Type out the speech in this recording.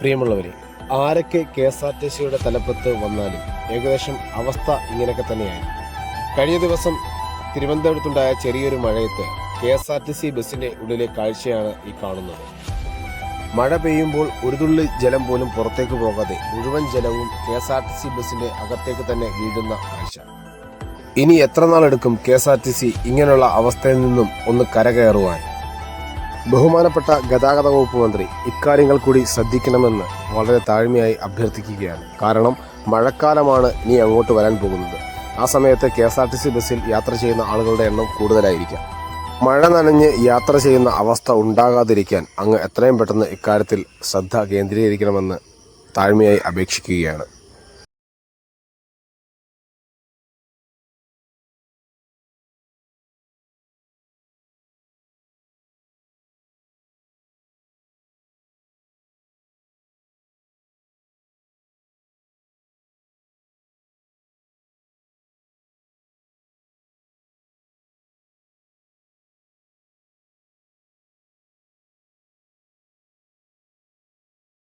പ്രിയമുള്ളവരെ, ആരൊക്കെ KSRTCയുടെ തലപ്പത്ത് വന്നാലും ഏകദേശം അവസ്ഥ ഇങ്ങനെയൊക്കെ തന്നെയായി. കഴിഞ്ഞ ദിവസം തിരുവനന്തപുരത്തുണ്ടായ ചെറിയൊരു മഴയത്ത് KSRTC ബസ്സിന്റെ ഉള്ളിലെ കാഴ്ചയാണ് ഈ കാണുന്നത്. മഴ പെയ്യുമ്പോൾ ഒരു തുള്ളി ജലം പോലും പുറത്തേക്ക് പോകാതെ മുഴുവൻ ജലവും KSRTC ബസ്സിന്റെ അകത്തേക്ക് തന്നെ വീഴുന്ന കാഴ്ച. ഇനി എത്ര നാളെടുക്കും KSRTC ഇങ്ങനെയുള്ള അവസ്ഥയിൽ നിന്നും ഒന്ന് കരകയറുവാൻ? ബഹുമാനപ്പെട്ട ഗതാഗത വകുപ്പ് മന്ത്രി ഇക്കാര്യങ്ങൾ കൂടി ശ്രദ്ധിക്കണമെന്ന് വളരെ താഴ്മയായി അഭ്യർത്ഥിക്കുകയാണ്. കാരണം മഴക്കാലമാണ് ഇനി അങ്ങോട്ട് വരാൻ പോകുന്നത്. ആ സമയത്ത് KSRTC ബസ്സിൽ യാത്ര ചെയ്യുന്ന ആളുകളുടെ എണ്ണം കൂടുതലായിരിക്കാം. മഴ നനഞ്ഞ് യാത്ര ചെയ്യുന്ന അവസ്ഥ ഉണ്ടാകാതിരിക്കാൻ അങ്ങ് എത്രയും പെട്ടെന്ന് ഇക്കാര്യത്തിൽ ശ്രദ്ധ കേന്ദ്രീകരിക്കണമെന്ന് താഴ്മയായി അപേക്ഷിക്കുകയാണ്.